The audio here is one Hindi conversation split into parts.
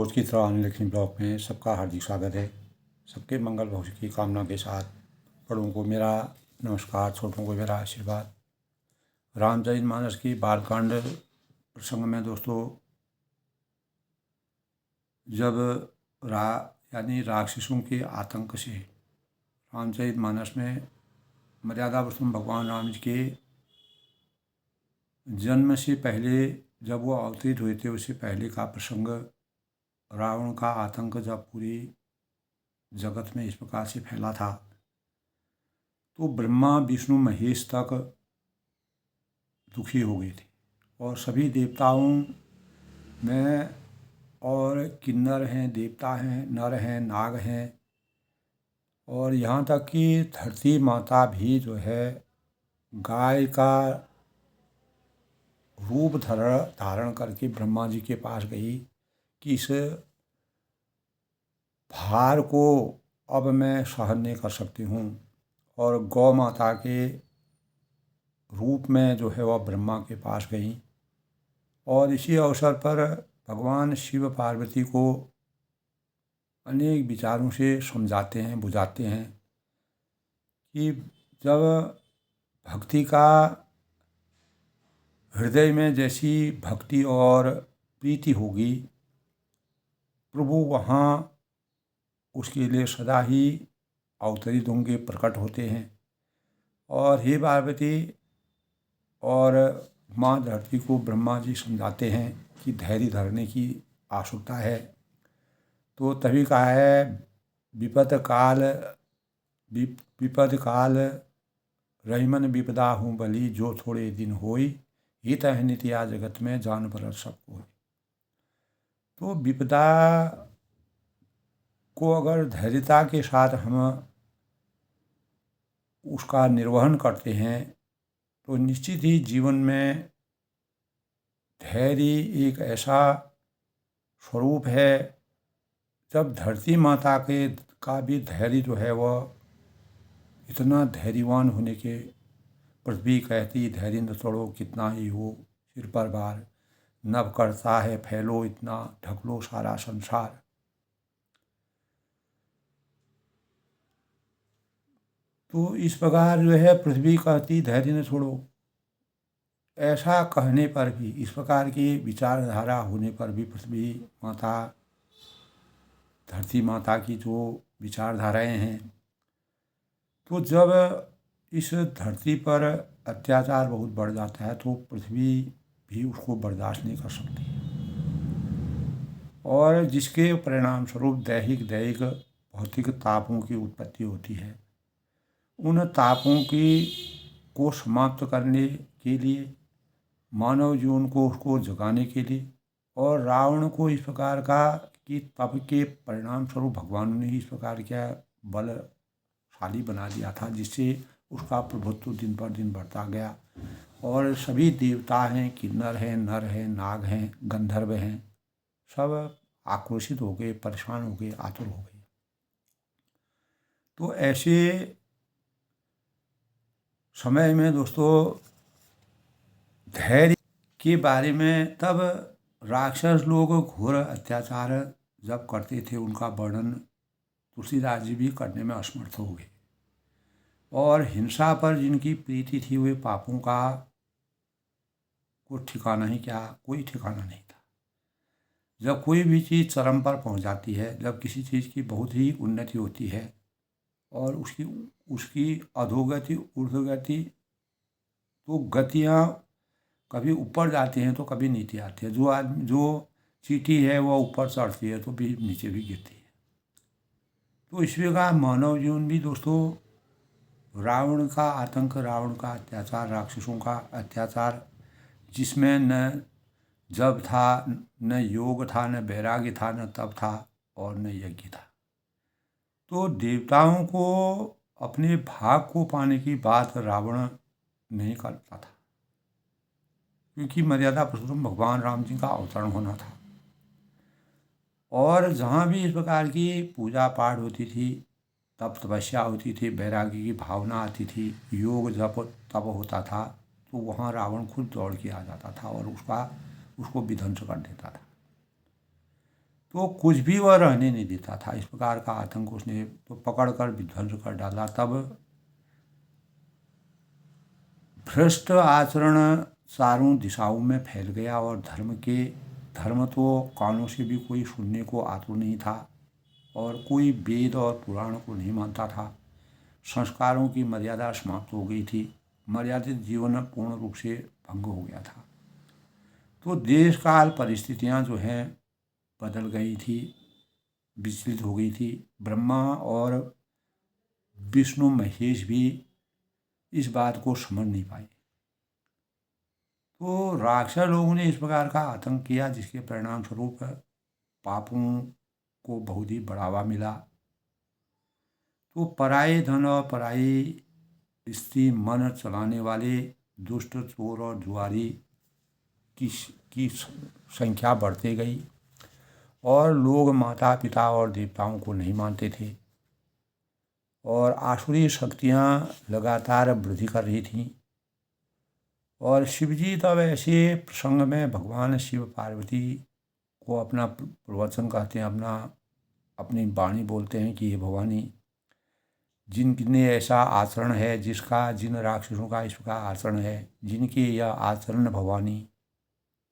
रोज़ की तरह अनलिखनी ब्लॉग में सबका हार्दिक स्वागत है। सबके मंगल भविष्य की कामना के साथ बड़ों को मेरा नमस्कार, छोटों को मेरा आशीर्वाद। रामचरितमानस की बालकांड प्रसंग में दोस्तों, जब यानी राक्षसों के आतंक से रामचरितमानस में मर्यादा पुरुषोत्तम भगवान राम जी के जन्म से पहले जब वो अवतरित हुए थे, उससे पहले का प्रसंग, रावण का आतंक जब पूरी जगत में इस प्रकार से फैला था, तो ब्रह्मा विष्णु महेश तक दुखी हो गए थे और सभी देवताओं में, और किन्नर हैं, देवता हैं, नर हैं, नाग हैं, और यहाँ तक कि धरती माता भी जो है गाय का रूप धारण करके ब्रह्मा जी के पास गई कि इस भार को अब मैं सहन नहीं कर सकती हूँ, और गौ माता के रूप में जो है वह ब्रह्मा के पास गई। और इसी अवसर पर भगवान शिव पार्वती को अनेक विचारों से समझाते हैं, बुझाते हैं कि जब भक्ति का हृदय में जैसी भक्ति और प्रीति होगी, प्रभु वहाँ उसके लिए सदा ही अवतरित होंगे, प्रकट होते हैं। और हे पार्वती और माँ धरती को ब्रह्मा जी समझाते हैं कि धैर्य धरने की आवश्यकता है। तो तभी कहा है, विपद काल रहीमन विपदा हूँ बली, जो थोड़े दिन होई हित है नित्या जगत में जान भरत सब कोई। तो विपदा को अगर धैर्यता के साथ हम उसका निर्वहन करते हैं तो निश्चित ही जीवन में धैर्य एक ऐसा स्वरूप है, जब धरती माता का भी धैर्य जो है वह इतना धैर्यवान होने के, पृथ्वी कहती धैर्य न तोड़ो कितना ही हो सिर पर भार, नभ करता है फैलो इतना ढक लो सारा संसार। तो इस प्रकार जो है पृथ्वी कहती धैर्य न छोड़ो, ऐसा कहने पर भी, इस प्रकार की विचारधारा होने पर भी पृथ्वी माता, धरती माता की जो विचारधाराएं हैं, तो जब इस धरती पर अत्याचार बहुत बढ़ जाता है तो पृथ्वी भी उसको बर्दाश्त नहीं कर सकती, और जिसके परिणाम स्वरूप दैहिक भौतिक तापों की उत्पत्ति होती है। उन तापों को समाप्त करने के लिए, मानव जीवन को उसको जगाने के लिए, और रावण को इस प्रकार का कि तप के परिणाम स्वरूप भगवान ने इस प्रकार का बलशाली बना दिया था, जिससे उसका प्रभुत्व दिन पर दिन बढ़ता गया, और सभी देवता हैं, किन्नर हैं, नर हैं, नाग हैं, गंधर्व हैं, सब आक्रोशित हो गए, परेशान हो गए, आतुर हो गए। तो ऐसे समय में दोस्तों धैर्य के बारे में, तब राक्षस लोग घोर अत्याचार जब करते थे, उनका वर्णन तुलसीदास जी भी करने में असमर्थ हो गए, और हिंसा पर जिनकी प्रीति थी वे पापों का कोई ठिकाना ही क्या, कोई ठिकाना नहीं था। जब कोई भी चीज़ चरम पर पहुंच जाती है, जब किसी चीज़ की बहुत ही उन्नति होती है और उसकी अधोगति ऊर्ध्वगति, तो गतियाँ कभी ऊपर जाती हैं तो कभी नीचे आती है। जो चींटी है वह ऊपर चढ़ती है तो भी नीचे भी गिरती है। तो इस प्रकार मानव जीवन भी दोस्तों, रावण का आतंक, रावण का अत्याचार, राक्षसों का अत्याचार, जिसमें न जप था, न योग था, न वैराग्य था, न तप था, और न यज्ञ था। तो देवताओं को अपने भाग को पाने की बात रावण नहीं करता था, क्योंकि मर्यादा पुरुषोत्तम भगवान राम जी का अवतरण होना था। और जहाँ भी इस प्रकार की पूजा पाठ होती थी, तप तपस्या होती थी, वैराग्य की भावना आती थी, योग जप तप होता था, तो वहाँ रावण खुद दौड़ के आ जाता था और उसको विध्वंस कर देता था। तो कुछ भी वह रहने नहीं देता था। इस प्रकार का आतंक उसने तो पकड़ कर विध्वंस कर डाला। तब भ्रष्ट आचरण चारों दिशाओं में फैल गया और धर्म तो कानों से भी कोई सुनने को आतुर नहीं था और कोई वेद और पुराण को नहीं मानता था। संस्कारों की मर्यादा समाप्त हो गई थी। मर्यादित जीवन पूर्ण रूप से भंग हो गया था। तो देश काल परिस्थितियां जो हैं बदल गई थी, विचलित हो गई थी। ब्रह्मा और विष्णु महेश भी इस बात को समझ नहीं पाए। तो राक्षस लोगों ने इस प्रकार का आतंक किया, जिसके परिणाम स्वरूप पापों को बहुत ही बढ़ावा मिला। तो पराये धन और पराई स्त्री मन चलाने वाले दुष्ट चोर और जुआरी की की संख्या बढ़ती गई और लोग माता पिता और देवताओं को नहीं मानते थे और आसुरी शक्तियाँ लगातार वृद्धि कर रही थीं। और शिवजी तब ऐसे प्रसंग में भगवान शिव पार्वती को अपना प्रवचन कहते हैं, अपनी वाणी बोलते हैं कि हे भवानी, जिनने ऐसा आचरण है, जिन राक्षसों का इस प्रकार आचरण है, जिनके यह आचरण भवानी,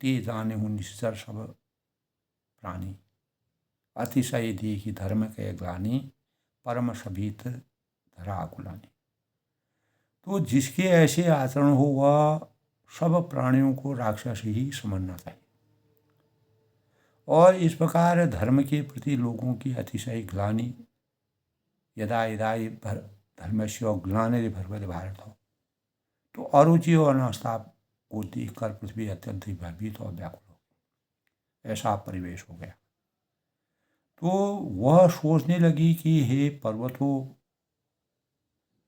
ते जाने हूँ निश्चर सब प्राणी, अतिशय देखी धर्म के ग्लानि, परम सभीत धरा आकुलानी। तो जिसके ऐसे आचरण हो वह सब प्राणियों को राक्षस ही समझना चाहिए। और इस प्रकार धर्म के प्रति लोगों की अतिशय ग्लानि, यदा यदा धर्मस्य ग्लानिर्भवति भारत हो, तो अरुचि और अनास्था को देखकर पृथ्वी अत्यंत ही भयभीत और व्याकुल हो, ऐसा परिवेश हो गया। तो वह सोचने लगी कि हे पर्वतों,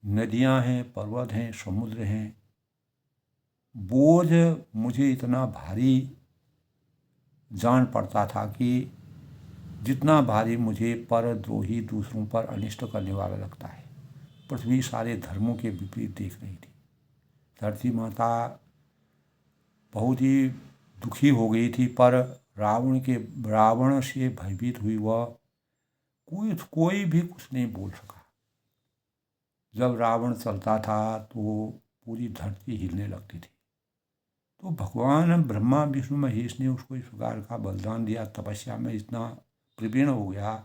नदियां हैं, पर्वत हैं, समुद्र हैं, बोझ मुझे इतना भारी जान पड़ता था कि जितना भारी मुझे परद्रोही दूसरों पर अनिष्ट करने वाला लगता है। पृथ्वी सारे धर्मों के विपरीत देख रही थी। धरती माता बहुत ही दुखी हो गई थी, पर रावण से भयभीत हुई वह कोई भी कुछ नहीं बोल सका। जब रावण चलता था तो पूरी धरती हिलने लगती थी। तो भगवान ब्रह्मा विष्णु महेश ने उसको इस प्रकार का बलिदान दिया, तपस्या में इतना प्रवीण हो गया,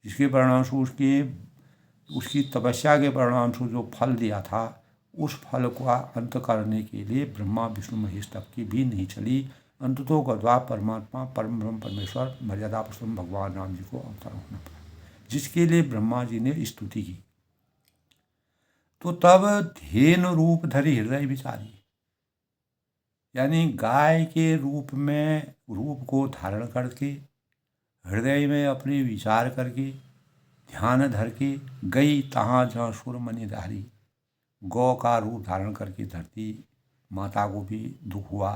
जिसके परिणाम स्वरूप उसकी तपस्या के परिणाम स्वरूप जो फल दिया था, उस फल का अंत करने के लिए ब्रह्मा विष्णु महेश तक की भी नहीं चली। अंततः गद्वा परमात्मा परम ब्रह्म परमेश्वर मर्यादा पुरुषोत्तम भगवान राम जी को अवतार होना पड़ा, जिसके लिए ब्रह्मा जी ने स्तुति की। तो तब धेनु रूप धरी हृदय विचारी, यानी गाय के रूप को धारण करके हृदय में अपने विचार करके ध्यान धर के गई तहाँ जहाँ सुर मनि धारी, गौ का रूप धारण करके धरती माता को भी दुख हुआ।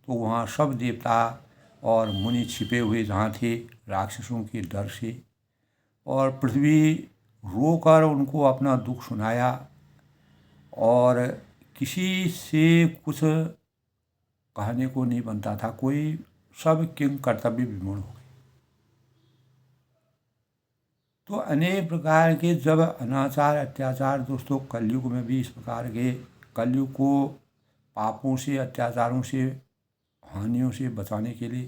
तो वहाँ सब देवता और मुनि छिपे हुए जहाँ थे राक्षसों के डर से, और पृथ्वी रोकर उनको अपना दुख सुनाया और किसी से कुछ कहने को नहीं बनता था। कोई सब किंग कर्तव्य विमूढ़ हो गए। तो अनेक प्रकार के जब अनाचार अत्याचार, दोस्तों कलयुग में भी इस प्रकार के, कलयुग को पापों से अत्याचारों से हानियों से बचाने के लिए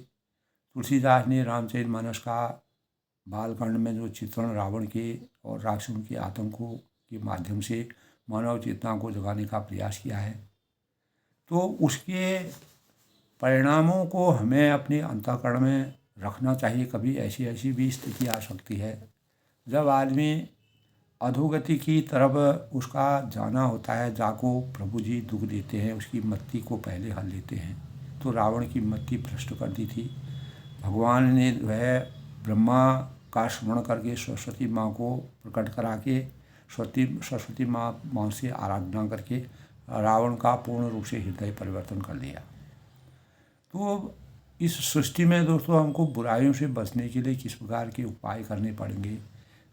तुलसीदास ने रामचरितमानस का बालकांड में जो चित्रण रावण के और राक्षसों के आतंकों के माध्यम से मानव चेतना को जगाने का प्रयास किया है। तो उसके परिणामों को हमें अपने अंतःकरण में रखना चाहिए। कभी ऐसी भी स्थिति आ सकती है जब आदमी अधोगति की तरफ उसका जाना होता है, जाको प्रभु जी दुख देते हैं, उसकी मत्ती को पहले हल लेते हैं। तो रावण की मत्ती भ्रष्ट कर दी थी। भगवान ने वह ब्रह्मा का स्मरण करके सरस्वती माँ को प्रकट करा के सरस्वती माँ से आराधना करके रावण का पूर्ण रूप से हृदय परिवर्तन कर दिया। तो इस सृष्टि में दोस्तों हमको बुराइयों से बचने के लिए किस प्रकार के उपाय करने पड़ेंगे,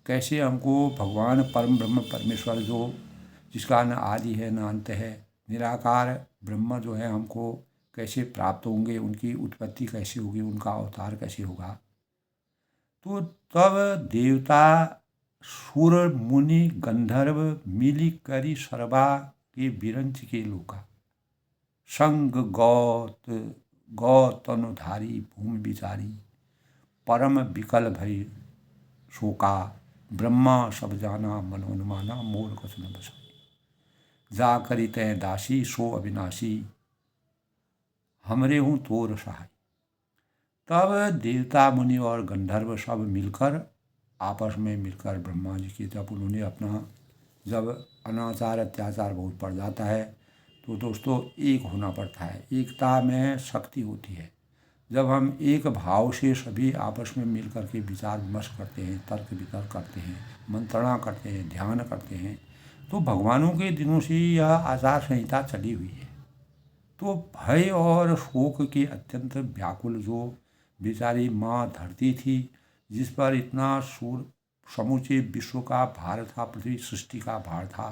कैसे हमको भगवान परम ब्रह्म परमेश्वर जो जिसका न आदि है न अंत है, निराकार ब्रह्म जो है, हमको कैसे प्राप्त होंगे, उनकी उत्पत्ति कैसे होगी, उनका अवतार कैसे होगा, तो तब देवता सुर मुनि गंधर्व मिली करी सरबा के बिरंच के लोका संग गौत गौतनुधारी भूमि विचारी परम विकल भई शोका ब्रह्मा सब जाना मनोन्माना मोर कछ न बसाई जा करी तय दासी सो अविनाशी हमरे हूँ तोर सहाय। तब देवता मुनि और गंधर्व सब मिलकर आपस में मिलकर ब्रह्मा जी की जब उन्होंने अपना जब अनाचार अत्याचार बहुत बढ़ जाता है तो दोस्तों एक होना पड़ता है। एकता में शक्ति होती है। जब हम एक भाव से सभी आपस में मिल कर के विचार विमर्श करते हैं, तर्क वितर्क करते हैं, मंत्रणा करते हैं, ध्यान करते हैं, तो भगवानों के दिनों से यह आचार संहिता चली हुई है। तो भय और शोक की अत्यंत व्याकुल जो बेचारी माँ धरती थी, जिस पर इतना समूचे विश्व का भार था, पृथ्वी सृष्टि का भार था,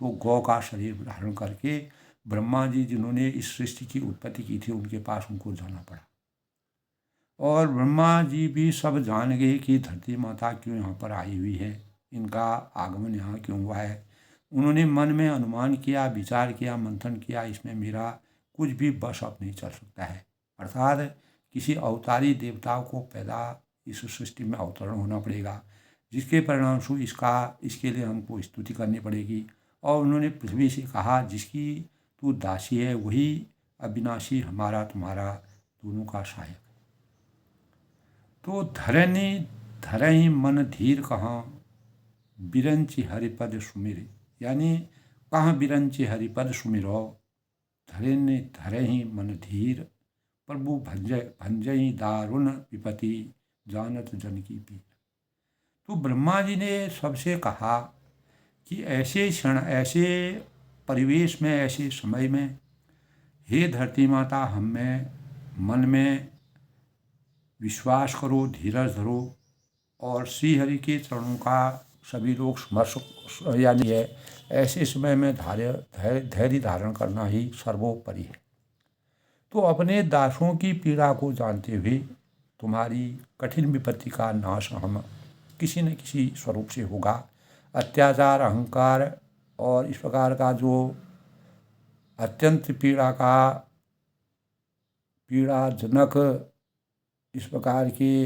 तो गौ का शरीर धारण करके ब्रह्मा जी जिन्होंने इस सृष्टि की उत्पत्ति की थी उनके पास उनको जाना पड़ा। और ब्रह्मा जी भी सब जान गए कि धरती माता क्यों यहाँ पर आई हुई है, इनका आगमन यहाँ क्यों हुआ है। उन्होंने मन में अनुमान किया, विचार किया, मंथन किया, इसमें मेरा कुछ भी बस अब नहीं चल सकता है। अर्थात किसी अवतारी देवताओं को पैदा इस सृष्टि में अवतरण होना पड़ेगा, जिसके परिणामस्वरूप इसके लिए हमको स्तुति करनी पड़ेगी। और उन्होंने पृथ्वी से कहा, जिसकी तू दासी है वही अविनाशी हमारा तुम्हारा दोनों का सहायक। तो धरहि मन धीर कहाँ बिरंचि हरिपद सुमिर, यानी कहाँ बिरंचि हरिपद सुमिरो धरहि मन धीर प्रभु भंजई दारुण विपति जानत जन की पीर। तो ब्रह्मा जी ने सबसे कहा कि ऐसे क्षण, ऐसे परिवेश में, ऐसे समय में, हे धरती माता, हम में मन में विश्वास करो, धीरज धरो और श्री हरि के चरणों का सभी लोग स्मर्श यानी है। ऐसे समय में धैर्य धारण करना ही सर्वोपरि है। तो अपने दासों की पीड़ा को जानते हुए तुम्हारी कठिन विपत्ति का नाश हम किसी न किसी स्वरूप से होगा। अत्याचार, अहंकार और इस प्रकार का जो अत्यंत पीड़ाजनक इस प्रकार के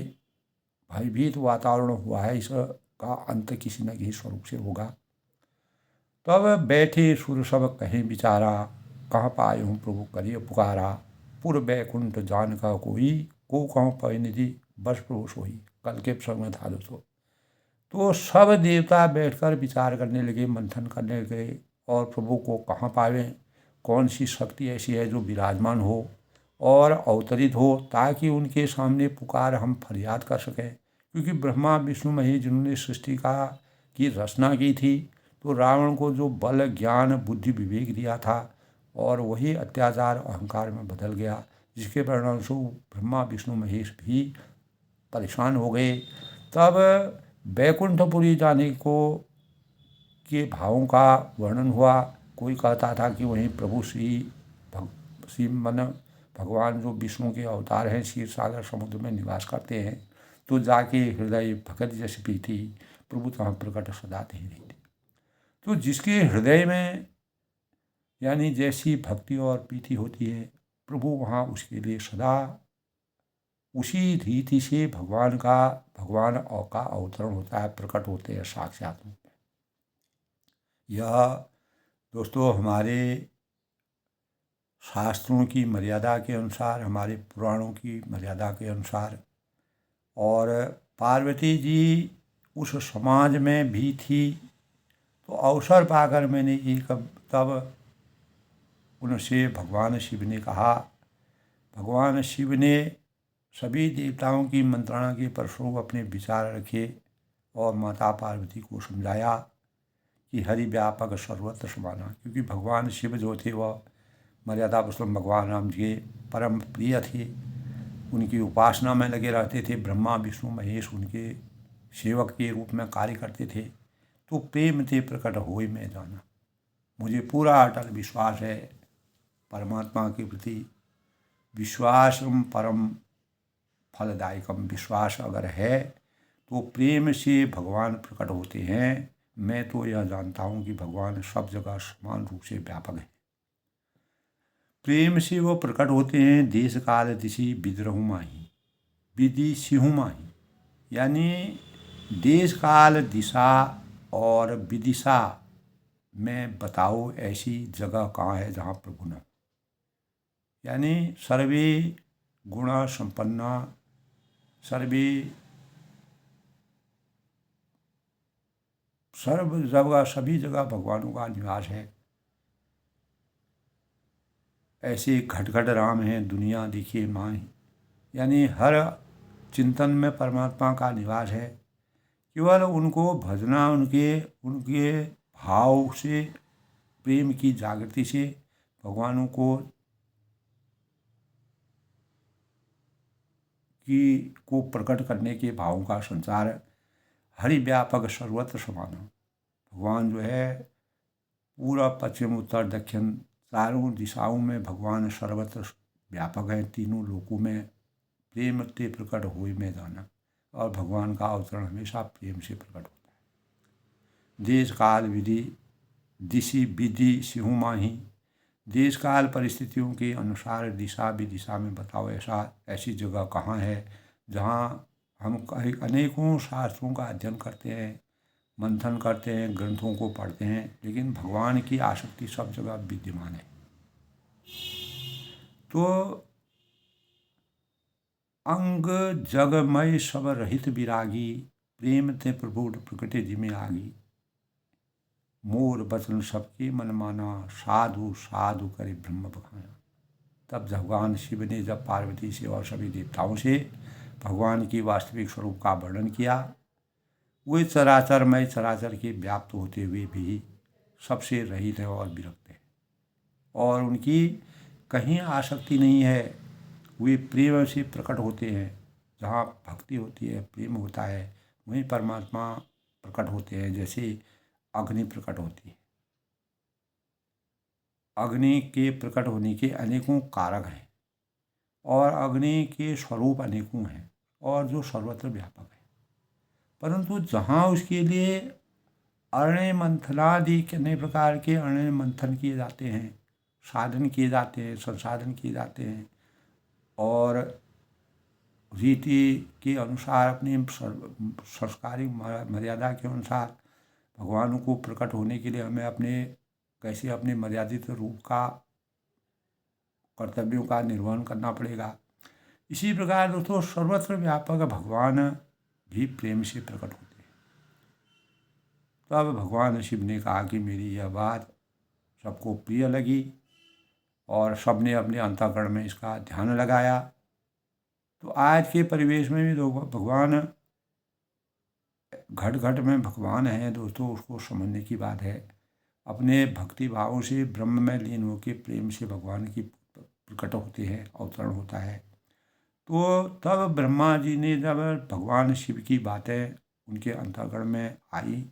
भयभीत वातावरण हुआ है, इसका अंत किसी न किसी स्वरूप से होगा। तब बैठे सुर सब कहें विचारा कहाँ पाए हूँ प्रभु करिए पुकारा पूर्व बैकुंठ जान का कोई को कहाँ पाए निधि बस प्रभु सोई। कल के प्रसंग में था दोस्तों। तो सब देवता बैठकर विचार करने लगे, मंथन करने लगे और प्रभु को कहाँ पावें, कौन सी शक्ति ऐसी है जो विराजमान हो और अवतरित हो, ताकि उनके सामने पुकार हम फरियाद कर सकें। क्योंकि ब्रह्मा विष्णु महेश जिन्होंने सृष्टि की रचना की थी, तो रावण को जो बल, ज्ञान, बुद्धि, विवेक दिया था और वही अत्याचार अहंकार में बदल गया, जिसके परिणामस्वरूप ब्रह्मा विष्णु महेश भी परेशान हो गए। तब बैकुंठपुरी जाने को के भावों का वर्णन हुआ। कोई कहता था कि वहीं प्रभु भगवान जो विष्णु के अवतार हैं, क्षीर सागर समुद्र में निवास करते हैं। तो जाके हृदय भगत जैसी प्रीति प्रभु तहाँ प्रकट सदा ही रहती। तो जिसके हृदय में यानी जैसी भक्ति और प्रीति होती है, प्रभु वहाँ उसके लिए सदा उसी रीति से भगवान का अवतरण होता है, प्रकट होते हैं साक्षात रूप में। यह दोस्तों हमारे शास्त्रों की मर्यादा के अनुसार, हमारे पुराणों की मर्यादा के अनुसार, और पार्वती जी उस समाज में भी थी। तो अवसर पाकर मैंने तब उनसे भगवान शिव ने कहा, भगवान शिव ने सभी देवताओं की मंत्रणा के परस्वरूप अपने विचार रखे और माता पार्वती को समझाया कि हरि व्यापक सर्वत्र समाना। क्योंकि भगवान शिव जो थे वह मर्यादा पुरुषोत्तम भगवान राम जी के परम प्रिय थे, उनकी उपासना में लगे रहते थे। ब्रह्मा विष्णु महेश उनके सेवक के रूप में कार्य करते थे। तो प्रेम ते प्रकट होई मैं जाना। मुझे पूरा अटल विश्वास है परमात्मा के प्रति। विश्वासम परम फलदायकम, विश्वास अगर है तो प्रेम से भगवान प्रकट होते हैं। मैं तो यह जानता हूँ कि भगवान सब जगह समान रूप से व्यापक है। प्रेम से वो प्रकट होते हैं। देश काल दिशि विद्रहु माही विधि सिहु माही, यानी देश काल दिशा और विदिशा में बताओ ऐसी जगह कहाँ है जहाँ प्रभु न हो। यानी सर्वे गुण संपन्ना, सर्वे सर्व जगह सभी जगह भगवानों का निवास है। ऐसे घट घट राम हैं दुनिया देखिए माही, यानी हर चिंतन में परमात्मा का निवास है। केवल उनको भजना, उनके उनके भाव से, प्रेम की जागृति से भगवानों को प्रकट करने के भावों का संसार है। हरि व्यापक सर्वत्र समान। भगवान जो है पूरा पश्चिम उत्तर दक्षिण चारों दिशाओं में भगवान सर्वत्र व्यापक है। तीनों लोकों में प्रेम ते प्रकट हुई में जाना, और भगवान का अवतरण हमेशा प्रेम से प्रकट होता है। देश काल विधि दिशि विधि सिहु माही, देश काल परिस्थितियों के अनुसार दिशा विदिशा में बताओ ऐसी जगह कहाँ है जहाँ हम अनेकों शास्त्रों का अध्ययन करते हैं, मंथन करते हैं, ग्रंथों को पढ़ते हैं, लेकिन भगवान की आसक्ति सब जगह विद्यमान है। तो अंग जगमय सब रहित विरागी, प्रेम ते प्रभु प्रकटे जिमे आगी। मोर बचन सबके मन माना, साधु साधु करे ब्रह्म बखाना। तब भगवान शिव ने जब पार्वती से और सभी देवताओं से भगवान की वास्तविक स्वरूप का वर्णन किया, वे चराचरमय चराचर के व्याप्त होते हुए भी सबसे रहित है और विरक्त है, और उनकी कहीं आसक्ति नहीं है। वे प्रेम से प्रकट होते हैं। जहाँ भक्ति होती है, प्रेम होता है, वहीं परमात्मा प्रकट होते हैं। जैसे अग्नि प्रकट होती है। अग्नि के प्रकट होने के अनेकों कारक हैं, और अग्नि के स्वरूप अनेकों हैं, और जो सर्वत्र व्यापक है। परंतु जहाँ उसके लिए अरण्य मंथनादि अनेक प्रकार के अरण्य मंथन किए जाते हैं, साधन किए जाते हैं, संसाधन किए जाते हैं, और रीति के अनुसार अपनी संस्कारिक मर्यादा के अनुसार भगवान को प्रकट होने के लिए हमें कैसे अपने मर्यादित रूप का कर्तव्यों का निर्वहन करना पड़ेगा। इसी प्रकार दोस्तों सर्वत्र व्यापक भगवान भी प्रेम से प्रकट होते हैं। तब भगवान शिव ने कहा कि मेरी यह बात सबको प्रिय लगी, और सबने अपने अंतःकरण में इसका ध्यान लगाया। तो आज के परिवेश में भी भगवान घट घट में भगवान हैं दोस्तों, उसको समझने की बात है। अपने भक्ति भावों से ब्रह्म में लीन होकर प्रेम से भगवान की प्रकट होते हैं, अवतरण होता है। तो तब ब्रह्मा जी ने जब भगवान शिव की बातें उनके अंतःकरण में आई,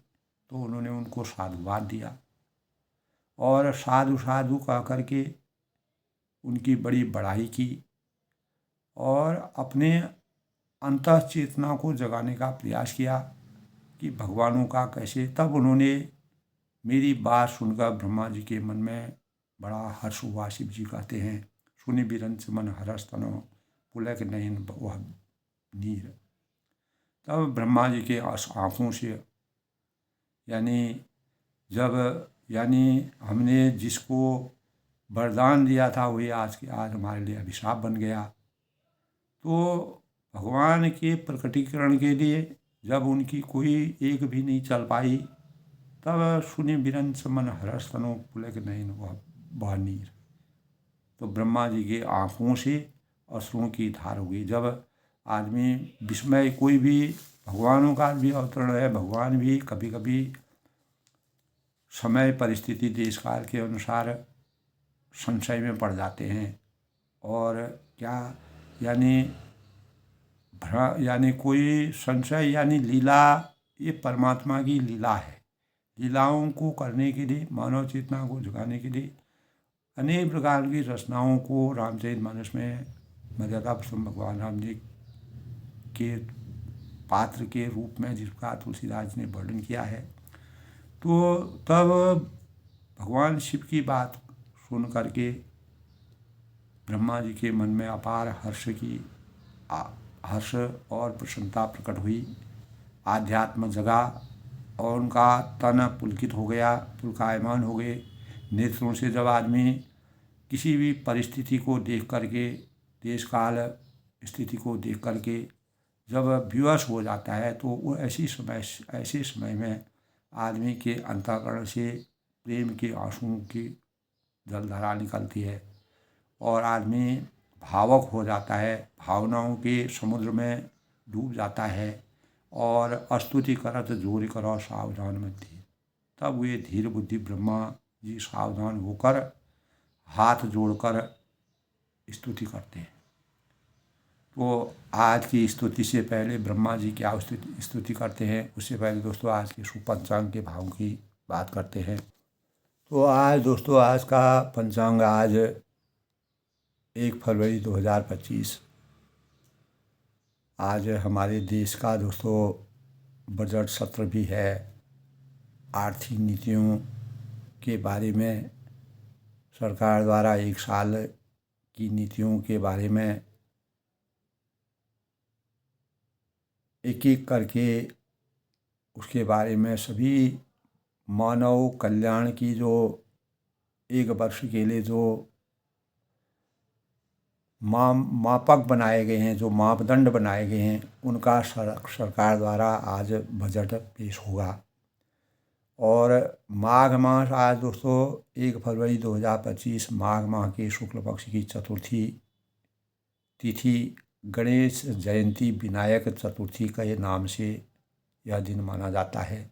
तो उन्होंने उनको साधुवाद दिया, और साधु साधु कह करके उनकी बड़ी बड़ाई की, और अपने अंतः चेतना को जगाने का प्रयास किया कि भगवानों का कैसे। तब उन्होंने मेरी बात सुनकर ब्रह्मा जी के मन में बड़ा हर्ष हुआ। शिव जी कहते हैं, सुनि बिरंच मन हरस तनो, पुलक नयन वह नीर। तब ब्रह्मा जी के आँखों से, यानी हमने जिसको वरदान दिया था वही आज हमारे लिए अभिशाप बन गया। तो भगवान के प्रकटीकरण के लिए जब उनकी कोई एक भी नहीं चल पाई, तब सुने बिरंच मन हरस तनो, पुलक नयन वह नीर। तो ब्रह्मा जी के आँखों से अश्रुओं की धार हो गई। जब आदमी विस्मय, कोई भी भगवानों का भी अवतरण है, भगवान भी कभी कभी समय परिस्थिति देश काल के अनुसार संशय में पड़ जाते हैं, और क्या यानी कोई संशय यानी लीला, ये परमात्मा की लीला है। लीलाओं को करने के लिए, मानव चेतना को जगाने के लिए अनेक प्रकार की रचनाओं को रामचरितमानस में मर्यादा पुरुषोत्तम भगवान राम जी के पात्र के रूप में जिसका तुलसीदास जी ने वर्णन किया है। तो तब भगवान शिव की बात सुन करके ब्रह्मा जी के मन में अपार हर्ष और प्रसन्नता प्रकट हुई, आध्यात्म जगा और उनका तन पुलकित हो गया, पुलकायमान हो गए। नेत्रों से जब आदमी किसी भी परिस्थिति को देख करके, देश काल स्थिति को देख करके जब विवश हो जाता है, तो वो ऐसे समय में आदमी के अंतःकरण से प्रेम के आंसुओं की जलधारा निकलती है और आदमी भावुक हो जाता है, भावनाओं के समुद्र में डूब जाता है और स्तुति करत जोरि करो सावधान मति। तब वे धीर बुद्धि ब्रह्मा जी सावधान होकर हाथ जोड़कर स्तुति करते हैं। तो आज की स्तुति से पहले ब्रह्मा जी क्या स्तुति करते हैं, उससे पहले दोस्तों आज के शुभ पंचांग के भावों की बात करते हैं। तो आज दोस्तों, आज का पंचांग आज 1 फरवरी 2025। आज हमारे देश का दोस्तों बजट सत्र भी है। आर्थिक नीतियों के बारे में सरकार द्वारा 1 साल की नीतियों के बारे में एक एक करके उसके बारे में सभी मानव कल्याण की जो 1 वर्ष के लिए जो मापक बनाए गए हैं, जो मापदंड बनाए गए हैं, उनका सरकार द्वारा आज बजट पेश होगा। और माघ मास आज दोस्तों 1 फरवरी 2025 माघ माह के शुक्ल पक्ष की चतुर्थी तिथि गणेश जयंती विनायक चतुर्थी के नाम से यह दिन माना जाता है।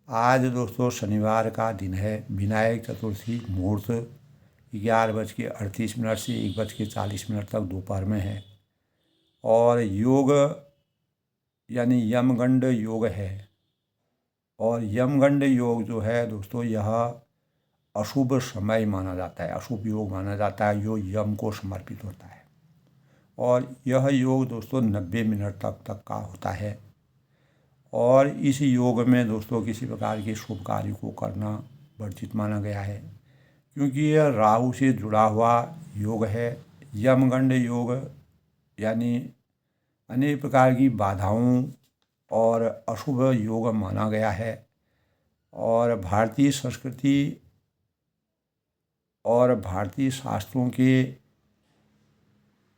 आज दोस्तों शनिवार का दिन है। विनायक चतुर्थी मुहूर्त 11:38 से 1:40 तक दोपहर में है और योग यानी यमगंड योग है। और यमगंड योग जो है दोस्तों, यह अशुभ समय माना जाता है, अशुभ योग माना जाता है, जो यम को समर्पित होता है। और यह योग दोस्तों 90 मिनट तक का होता है। और इस योग में दोस्तों किसी प्रकार के शुभ कार्य को करना वर्जित माना गया है, क्योंकि यह राहु से जुड़ा हुआ योग है। यमगंड योग यानी अनेक प्रकार की बाधाओं और अशुभ योग माना गया है। और भारतीय संस्कृति और भारतीय शास्त्रों के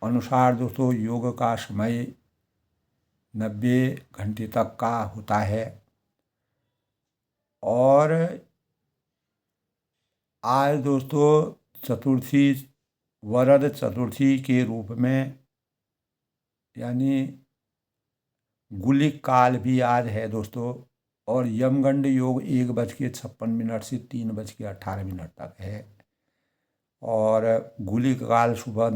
अनुसार दोस्तों योग का समय 90 घंटे तक का होता है। और आज दोस्तों चतुर्थी वरद चतुर्थी के रूप में यानी गुलिक काल भी आज है दोस्तों। और यमगंड योग 1:56 से 3:18 तक है। और गुलिक काल सुबह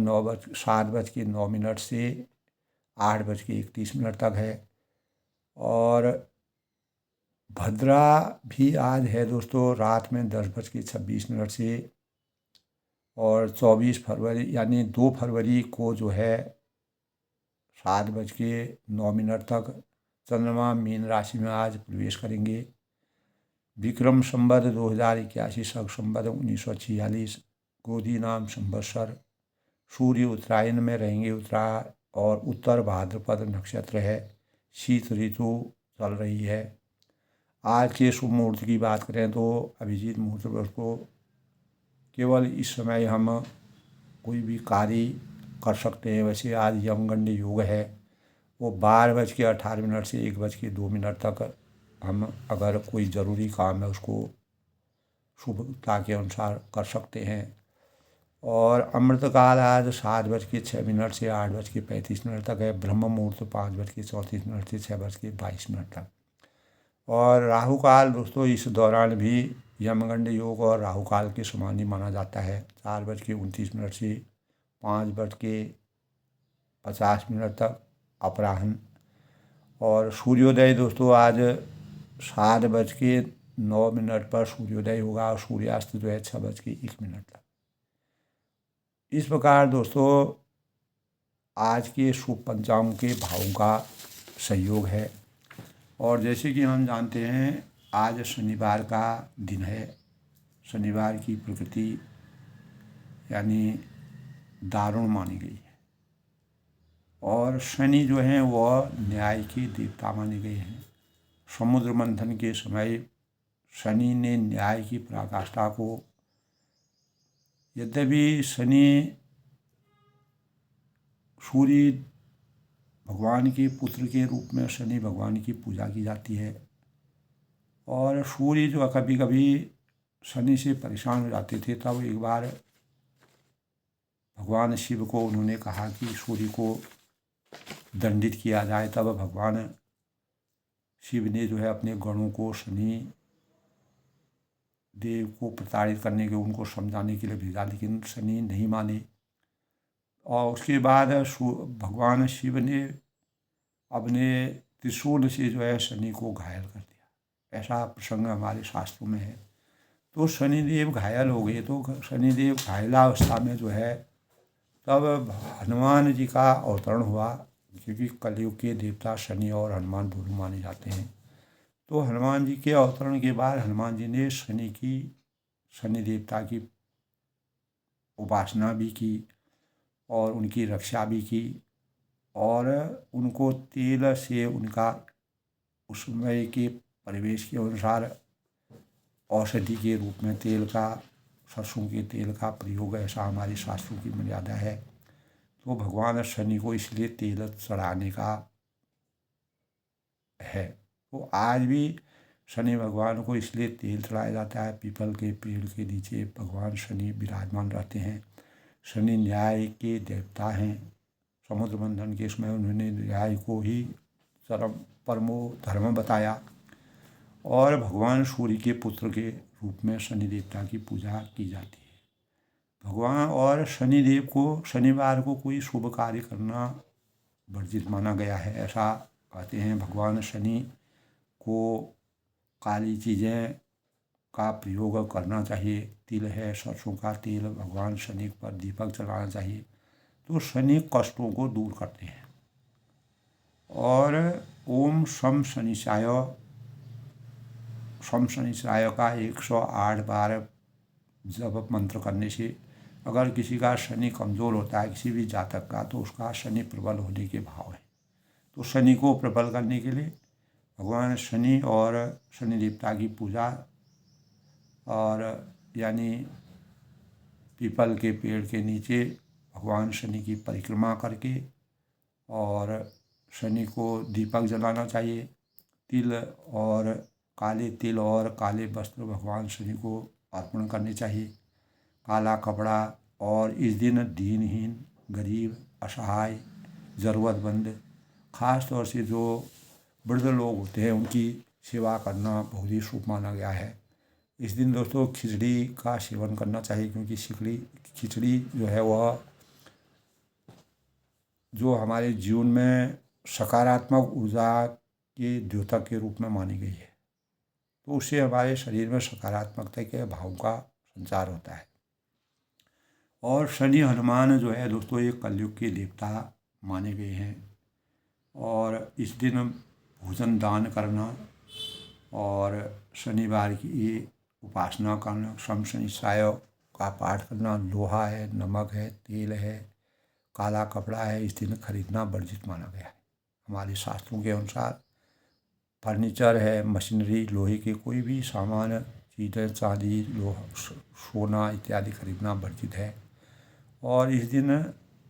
7:09 से 8:31 तक है। और भद्रा भी आज है दोस्तों, रात में 10:26 से। और 24 फरवरी यानी 2 फरवरी को जो है 7:09 तक चंद्रमा मीन राशि में आज प्रवेश करेंगे। विक्रम संवत 2081 शक संवत 1946 गोदी नाम संवत्सर। सूर्य उत्तरायण में रहेंगे, और उत्तर भाद्रपद नक्षत्र है। शीत ऋतु चल रही है। आज के शुभ मुहूर्त की बात करें तो अभिजीत मुहूर्त पर को केवल इस समय हम कोई भी कार्य कर सकते हैं। वैसे आज यमगंड योग है, वो 12:18 से 1:02 तक हम अगर कोई ज़रूरी काम है उसको शुभता के अनुसार कर सकते हैं। और अमृतकाल आज 7:06 से 8:35 तक है। ब्रह्म मुहूर्त 5:34 से 6:22 तक। और राहु काल दोस्तों इस दौरान भी यमगंड योग और राहु काल के समान ही माना जाता है। 4:29 से 5:50 तक अपराह्न। और सूर्योदय दोस्तों आज 7:09 पर सूर्योदय होगा और सूर्यास्त जो है 6:01 तक। इस प्रकार दोस्तों आज के शुभ पंचांग के भावों का सहयोग है। और जैसे कि हम जानते हैं आज शनिवार का दिन है। शनिवार की प्रकृति यानी दारुण मानी गई है और शनि जो हैं वह न्याय के देवता माने गए हैं। समुद्र मंथन के समय शनि ने न्याय की पराकाष्ठा को, यद्यपि शनि सूर्य भगवान के पुत्र के रूप में शनि भगवान की पूजा की जाती है और सूर्य जो कभी कभी शनि से परेशान हो जाते थे, तब एक बार भगवान शिव को उन्होंने कहा कि सूर्य को दंडित किया जाए। तब भगवान शिव ने जो है अपने गणों को शनि देव को प्रताड़ित करने के, उनको समझाने के लिए भेजा, लेकिन शनि नहीं माने। और उसके बाद भगवान शिव ने अपने त्रिशूल से जो है शनि को घायल कर दिया। ऐसा प्रसंग हमारे शास्त्रों में है। तो शनिदेव घायल हो गए, तो शनिदेव घायलावस्था में जो है तब हनुमान जी का अवतरण हुआ, क्योंकि कलयुग के देवता शनि और हनुमान दोनों माने जाते हैं। तो हनुमान जी के अवतरण के बाद हनुमान जी ने शनि देवता की उपासना भी की और उनकी रक्षा भी की और उनको तेल से उनका उस समय के परिवेश के अनुसार औषधि के रूप में तेल का, सरसों के तेल का प्रयोग, ऐसा हमारे शास्त्रों की मर्यादा है। तो भगवान शनि को इसलिए तेल चढ़ाने का है। तो आज भी शनि भगवान को इसलिए तेल चढ़ाया जाता है। पीपल के पेड़ के नीचे भगवान शनि विराजमान रहते हैं। शनि न्याय के देवता हैं। समुद्र मंथन के समय उन्होंने न्याय को ही चरम परमो धर्म बताया और भगवान सूर्य के पुत्र के रूप में शनि देवता की पूजा की जाती है। भगवान और शनिदेव को शनिवार को कोई शुभ कार्य करना वर्जित माना गया है, ऐसा कहते हैं। भगवान शनि को काली चीज़ें का प्रयोग करना चाहिए। तिल है, सरसों का तेल, भगवान शनि पर दीपक जलाना चाहिए, तो शनि कष्टों को दूर करते हैं। और ओम शम शनिशाय का 108 बार जप मंत्र करने से अगर किसी का शनि कमज़ोर होता है, किसी भी जातक का, तो उसका शनि प्रबल होने के भाव है। तो शनि को प्रबल करने के लिए भगवान शनि और शनि देवता की पूजा और यानी पीपल के पेड़ के नीचे भगवान शनि की परिक्रमा करके और शनि को दीपक जलाना चाहिए। काले तिल और काले वस्त्र भगवान शनि को अर्पण करने चाहिए। काला कपड़ा, और इस दिन दीनहीन, गरीब, असहाय, ज़रूरतमंद, ख़ास तौर से जो वृद्ध लोग होते हैं उनकी सेवा करना बहुत ही शुभ माना गया है। इस दिन दोस्तों खिचड़ी का सेवन करना चाहिए, क्योंकि खिचड़ी जो है वह जो हमारे जीवन में सकारात्मक ऊर्जा के द्योतक के रूप में मानी गई है। तो उससे हमारे शरीर में सकारात्मकता के भाव का संचार होता है। और शनि हनुमान जो है दोस्तों ये कलयुग के देवता माने गए हैं। और इस दिन भोजन दान करना और शनिवार की उपासना करना, शम शनिशाय का पाठ करना, लोहा है, नमक है, तेल है, काला कपड़ा है, इस दिन खरीदना वर्जित माना गया है। हमारे शास्त्रों के अनुसार फर्नीचर है, मशीनरी, लोहे के कोई भी सामान, चीज़ें, चांदी, लोहा, सोना इत्यादि खरीदना वर्जित है। और इस दिन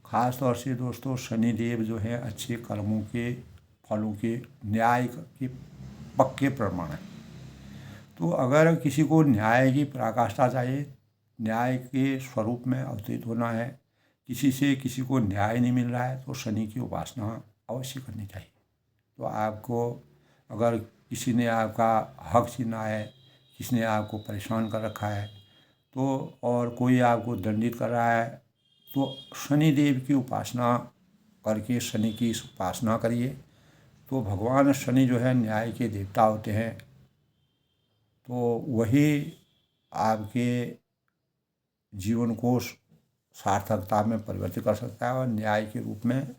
खास तौर से दोस्तों शनिदेव जो है अच्छे कर्मों के फलों के न्याय के पक्के प्रमाण है। तो अगर किसी को न्याय की पराकाष्ठा चाहिए, न्याय के स्वरूप में अवतरित होना है, किसी को न्याय नहीं मिल रहा है, तो शनि की उपासना अवश्य करनी चाहिए। तो आपको अगर किसी ने आपका हक छीना है, किसी ने आपको परेशान कर रखा है, तो और कोई आपको दंडित कर रहा है, तो शनि देव की उपासना करके शनि की उपासना करिए। तो भगवान शनि जो है न्याय के देवता होते हैं। तो वही आपके जीवन को सार्थकता में परिवर्तित कर सकता है और न्याय के रूप में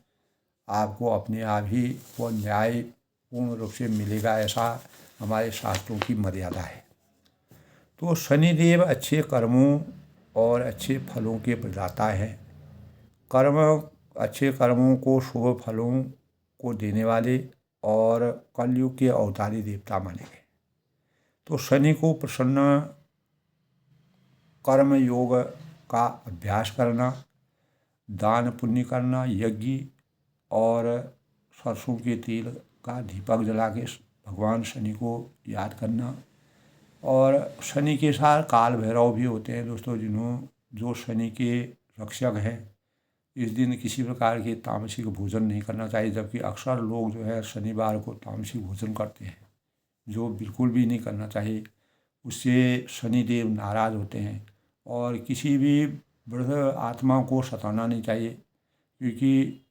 आपको अपने आप ही वो न्याय पूर्ण रूप से मिलेगा, ऐसा हमारे शास्त्रों की मर्यादा है। तो शनिदेव अच्छे कर्मों और अच्छे फलों के प्रदाता है। कर्म अच्छे कर्मों को, शुभ फलों को देने वाले और कलयुग के अवतारी देवता माने गए। तो शनि को प्रसन्न कर्म योग का अभ्यास करना, दान पुण्य करना, यज्ञ और सरसों के तेल का दीपक जला के भगवान शनि को याद करना। और शनि के साथ काल भैरव भी होते हैं दोस्तों, जो शनि के रक्षक हैं। इस दिन किसी प्रकार के तामसिक भोजन नहीं करना चाहिए, जबकि अक्सर लोग जो है शनिवार को तामसिक भोजन करते हैं, जो बिल्कुल भी नहीं करना चाहिए। उससे शनिदेव नाराज़ होते हैं। और किसी भी वृद्ध आत्मा को सताना नहीं चाहिए, क्योंकि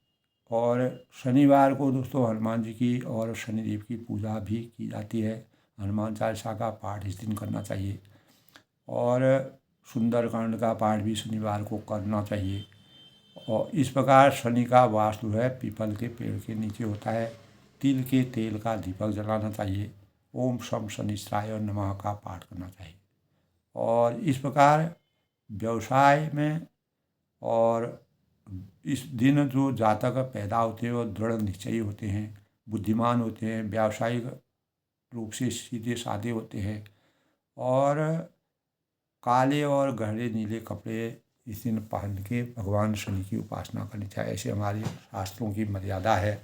और शनिवार को दोस्तों हनुमान जी की और शनिदेव की पूजा भी की जाती है। हनुमान चालीसा का पाठ इस दिन करना चाहिए और सुंदरकांड का पाठ भी शनिवार को करना चाहिए। और इस प्रकार शनि का वास जो है पीपल के पेड़ के नीचे होता है। तिल के तेल का दीपक जलाना चाहिए। ओम शम शनिश्चराय नमः का पाठ करना चाहिए। और इस प्रकार व्यवसाय में और इस दिन जो जातक पैदा होते हैं वो दृढ़ निश्चयी होते हैं, बुद्धिमान होते हैं, व्यावसायिक रूप से सीधे साधे होते हैं और काले और गहरे नीले कपड़े इस दिन पहन के भगवान शनि की उपासना करनी चाहिए, ऐसे हमारे शास्त्रों की मर्यादा है।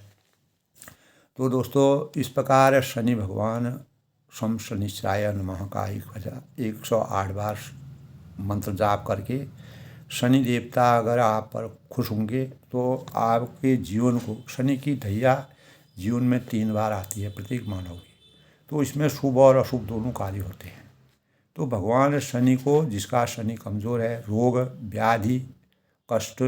तो दोस्तों इस प्रकार शनि भगवान शम शनिश्चराय नमः का 108 बार मंत्र जाप करके शनि देवता अगर आप पर खुश होंगे तो आपके जीवन को, शनि की ढैया जीवन में 3 बार आती है प्रत्येक मानव की, तो इसमें शुभ और अशुभ दोनों कार्य होते हैं। तो भगवान शनि को, जिसका शनि कमज़ोर है, रोग व्याधि कष्ट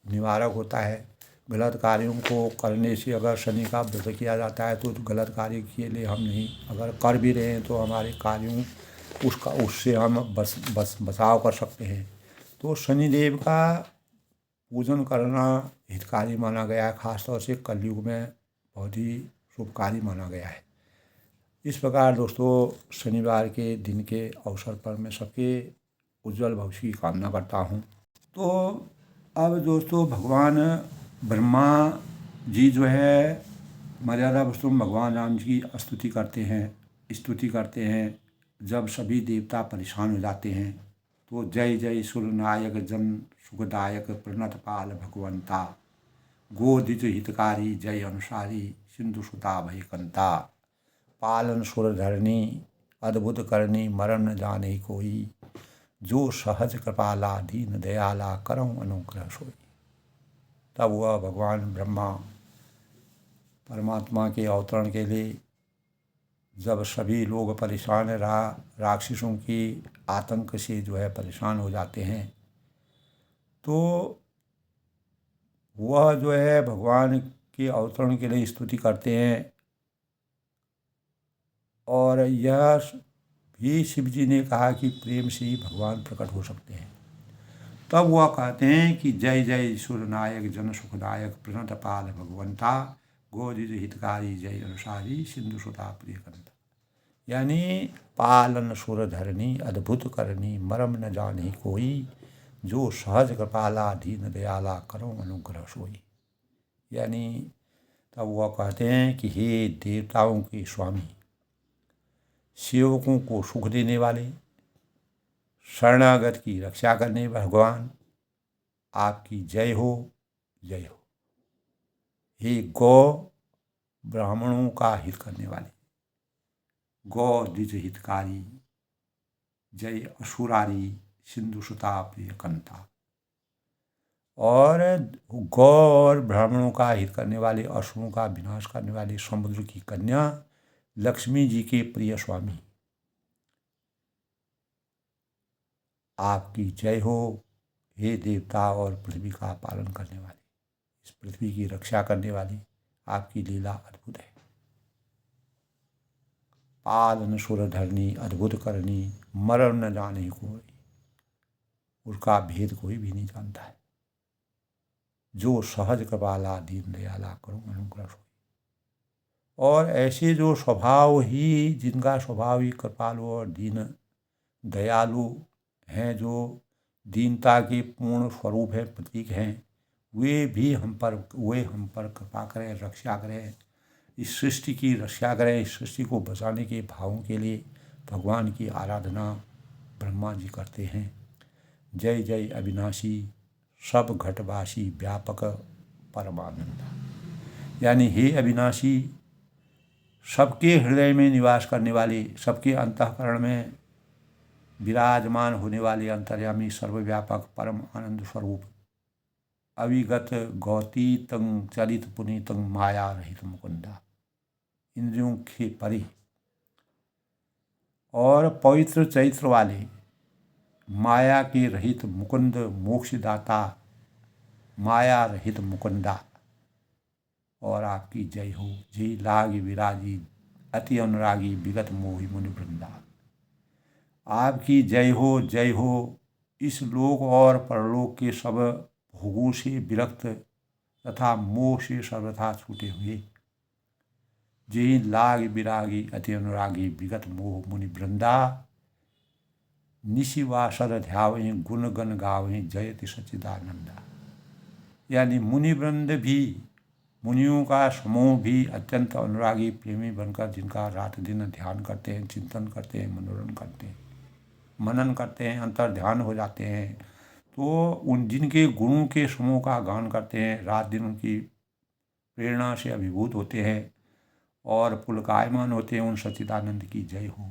निवारक होता है। गलत कार्यों को करने से अगर शनि का व्रत किया जाता है तो गलत कार्य के लिए हम नहीं, अगर कर भी रहे हैं तो हमारे कार्यों उससे हम बचाव कर सकते हैं। तो शनिदेव का पूजन करना हितकारी माना गया है, खासतौर से कलयुग में बहुत ही शुभकारी माना गया है। इस प्रकार दोस्तों शनिवार के दिन के अवसर पर मैं सबके उज्जवल भविष्य की कामना करता हूँ। तो अब दोस्तों भगवान ब्रह्मा जी जो है मर्यादा पुरुषोत्तम भगवान राम जी की स्तुति करते हैं। जब सभी देवता परेशान हो जाते हैं तो जय जय सुरनायक जन सुखदायक प्रणत पाल भगवंता, गोदिज हितकारी जय अनुसारी सिंधु सुता भयकंता, पालन सुर धरनी अद्भुत करनी मरण न जाने कोई, जो सहज कृपाला दीन दयाला करम अनुग्रह सोई। तब वह भगवान ब्रह्मा परमात्मा के अवतरण के लिए जब सभी लोग परेशान राक्षसों की आतंक से जो है परेशान हो जाते हैं, तो वह जो है भगवान के अवतरण के लिए स्तुति करते हैं। और यह भी शिव जी ने कहा कि प्रेम से ही भगवान प्रकट हो सकते हैं। तब वह कहते हैं कि जय जय सुरनायक जन सुखदायक प्रणत पाल भगवंता, गोदिज हितकारी जय अनुसारी सिंधु सुता प्रियकंता। यानी पालन सुर धरनी अद्भुत करनी मरम न जाने कोई, जो सहज कृपाला दीन दयाला करो अनुग्रह सोई। यानी तब वह कहते हैं कि हे देवताओं के स्वामी, सेवकों को सुख देने वाले, शरणागत की रक्षा करने भगवान, आपकी जय हो जय हो। हे गौ ब्राह्मणों का हित करने वाले, गौ द्विज हितकारी जय असुरारी सिंधु सुता प्रियकंता। और गौ और ब्राह्मणों का हित करने वाले, असुरों का विनाश करने वाले समुद्र की कन्या लक्ष्मी जी के प्रिय स्वामी, आपकी जय हो। हे देवता और पृथ्वी का पालन करने वाले, इस पृथ्वी की रक्षा करने वाली, आपकी लीला अद्भुत है। पालन सुर धरनी अद्भुत करनी मरण न जाने कोई, उसका भेद कोई भी नहीं जानता है। जो सहज कृपाला दीन दयाला करो अनुग्रह सोई। और ऐसे जो स्वभाव ही, जिनका स्वभाव ही कृपालु और दीन दयालु हैं, जो दीनता के पूर्ण स्वरूप है, प्रतीक हैं, वे हम पर कृपा करें, रक्षा करें, इस सृष्टि की रक्षा करें। इस सृष्टि को बचाने के भावों के लिए भगवान की आराधना ब्रह्मा जी करते हैं। जय जय अविनाशी सब घटवासी व्यापक परमानंद। यानी हे अविनाशी, सबके हृदय में निवास करने वाले, सबके अंतःकरण में विराजमान होने वाले अंतर्यामी सर्वव्यापक परम आनंद स्वरूप, अविगत गौतीतं चलित पुनीतं माया रहित मुकुंदा, इंद्रियों के परे और पवित्र चैत्र वाले, माया के रहित मुकुंद, मोक्षदाता, माया रहित मुकुंदा। और आपकी जय हो। जय लागी विराजी अति अनुरागी विगत मोहि मुनि वृंदा। आपकी जय हो, जय हो। इस लोक और परलोक के सब भोगों से विरक्त तथा मोह से सर्वथा छूटे हुए, जय लाग विरागी अति अनुरागी विगत मोह मुनि वृंदा। निशिवासर ध्यावें गुण गण गावें जयति सच्चिदानंदा। यानी मुनि वृंद भी, मुनियों का समूह भी अत्यंत अनुरागी प्रेमी बनकर, जिनका रात दिन ध्यान करते हैं, चिंतन करते हैं, मनन करते हैं, अंतर ध्यान हो जाते हैं, तो जिनके गुणों के समूह का गान करते हैं, रात दिन उनकी प्रेरणा से अभिभूत होते हैं और पुलकायमान होते हैं, उन सच्चिदानंद की जय हो।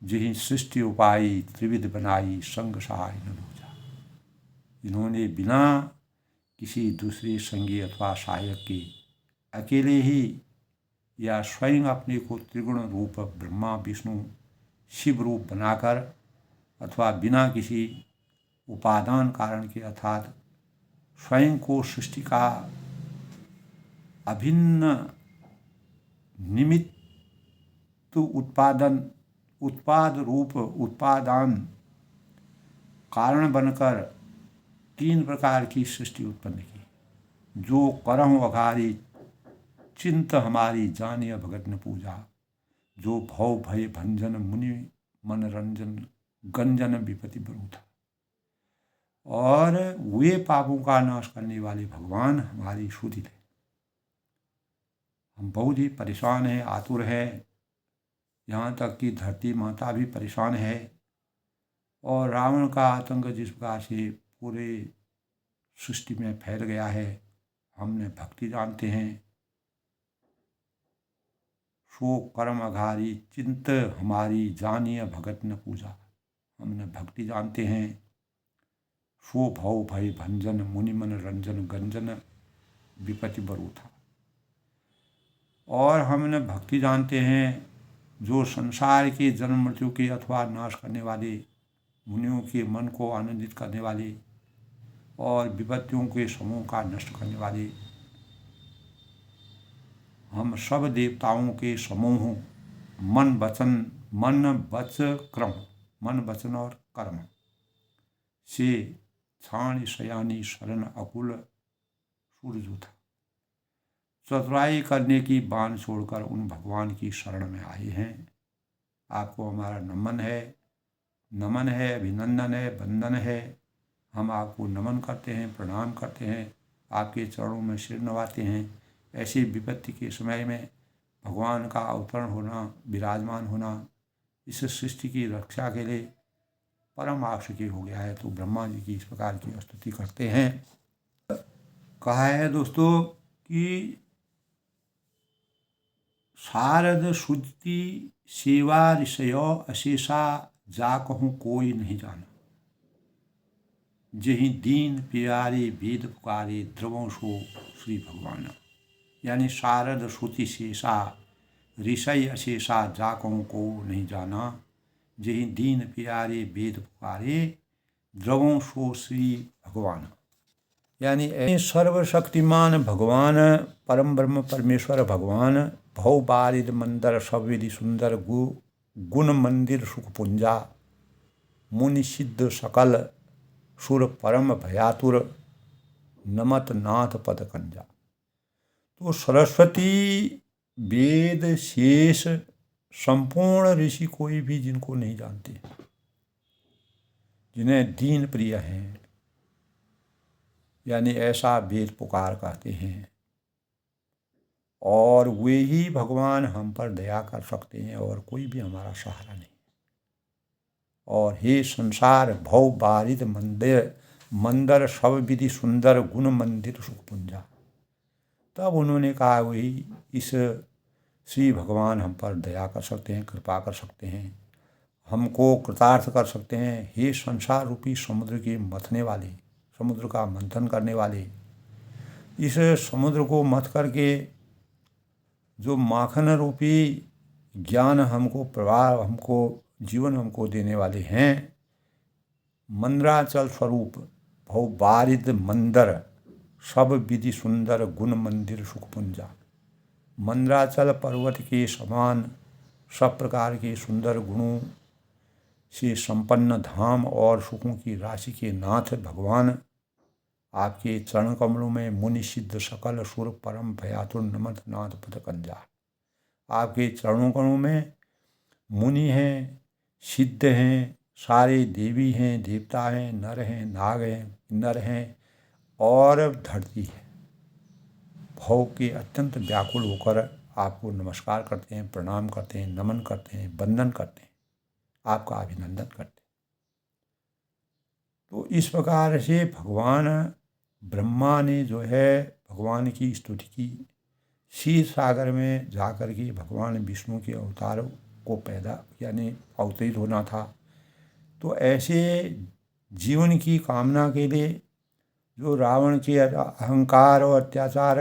जिहि सृष्टि उपाई त्रिविध बनाई संग सहाय न दूजा। जिन्होंने बिना किसी दूसरे संगी अथवा सहायक के अकेले ही या स्वयं अपने को त्रिगुण रूप ब्रह्मा विष्णु शिव रूप बनाकर, अथवा बिना किसी उपादान कारण के, अर्थात स्वयं को सृष्टि का अभिन्न निमित्त उत्पादान कारण बनकर तीन प्रकार की सृष्टि उत्पन्न की। जो करहु अघारी चिंत हमारी जानिय भगत न पूजा। जो भव भय भंजन मुनि मनरंजन गंजन विपति बरूथा। और वे पापों का नाश करने वाले भगवान हमारी सुधि थे। हम बहुत ही परेशान हैं, आतुर हैं, यहाँ तक कि धरती माता भी परेशान है। और रावण का आतंक जिस प्रकार से पूरे सृष्टि में फैल गया है, हमने भक्ति जानते हैं। सो कर्म अघारी चिंत हमारी जानिय भगत न पूजा। हमने भक्ति जानते हैं। सो भव भय भंजन मुनि मन रंजन गंजन विपति बरूथा। और हमने भक्ति जानते हैं जो संसार के जन्म मृत्यु के अथवा नाश करने वाले, मुनियों के मन को आनंदित करने वाले और विपत्तियों के समूह का नष्ट करने वाले, हम सब देवताओं के समूह मन वचन और कर्म से छाण शयानी शरण अकुल सूरजू था। चतुराई करने की बाण छोड़कर उन भगवान की शरण में आए हैं। आपको हमारा नमन है, अभिनंदन है, वंदन है। हम आपको नमन करते हैं, प्रणाम करते हैं, आपके चरणों में सिर नवाते हैं। ऐसी विपत्ति के समय में भगवान का अवतरण होना, विराजमान होना, इस सृष्टि की रक्षा के लिए परम आवश्यक हो गया है। तो ब्रह्मा जी की इस प्रकार की स्तुति करते हैं। कहा है दोस्तों कि शारद शुद्धि सेवा ऋषयो अशेषा जा कहूँ कोई नहीं जाना। जही दीन प्यारे वेद पुकारे द्रवों सो श्री भगवान। यानी शारद श्रुति शेषा ऋषय अशेषा जा कहूँ को नहीं जाना। जही दीन प्यारे वेद पुकारे द्रवों सो श्री भगवान। यानी सर्वशक्तिमान भगवान, परम ब्रह्म परमेश्वर भगवान, भव बारिद मंदर सब विधि सुंदर गुण मंदिर सुख पुंजा। मुनि सिद्ध सकल सुर परम भयातुर नमत नाथ पद कंजा। तो सरस्वती, वेद, शेष, संपूर्ण ऋषि कोई भी जिनको नहीं जानते, जिन्हें दीन प्रिय हैं, यानी ऐसा वेद पुकार कहते हैं, और वे ही भगवान हम पर दया कर सकते हैं और कोई भी हमारा सहारा नहीं। और हे संसार भव बारिद मंदिर सब विधि सुंदर गुण मंदिर सुखपुंजा। तब उन्होंने कहा वही इस श्री भगवान हम पर दया कर सकते हैं, कृपा कर सकते हैं, हमको कृतार्थ कर सकते हैं। हे संसार रूपी समुद्र के मथने वाले, समुद्र का मंथन करने वाले, इस समुद्र को मथ करके जो माखन रूपी ज्ञान हमको प्रवाह, हमको जीवन हमको देने वाले हैं, मंद्राचल स्वरूप भव बारिद मंदर सब विधि सुंदर गुण मंदिर सुखपुंजा। मंद्राचल पर्वत के समान सब प्रकार के सुंदर गुणों से संपन्न धाम और सुखों की राशि के नाथ भगवान, आपके चरण कमलों में मुनि सिद्ध सकल सुर परम भयातुर नमत नाथ पद कंजा। आपके चरणों कमलों में मुनि हैं, सिद्ध हैं, सारे देवी हैं, देवता हैं, नर हैं, नाग हैं, किन्नर हैं और धरती है, भव के अत्यंत व्याकुल होकर आपको नमस्कार करते हैं, प्रणाम करते हैं, नमन करते हैं, वंदन करते हैं, आपका अभिनंदन करते हैं। तो इस प्रकार से भगवान ब्रह्मा ने जो है भगवान की स्तुति की। क्षीर सागर में जाकर के भगवान विष्णु के अवतार को पैदा यानी अवतरित होना था। तो ऐसे जीवन की कामना के लिए जो रावण के अहंकार और अत्याचार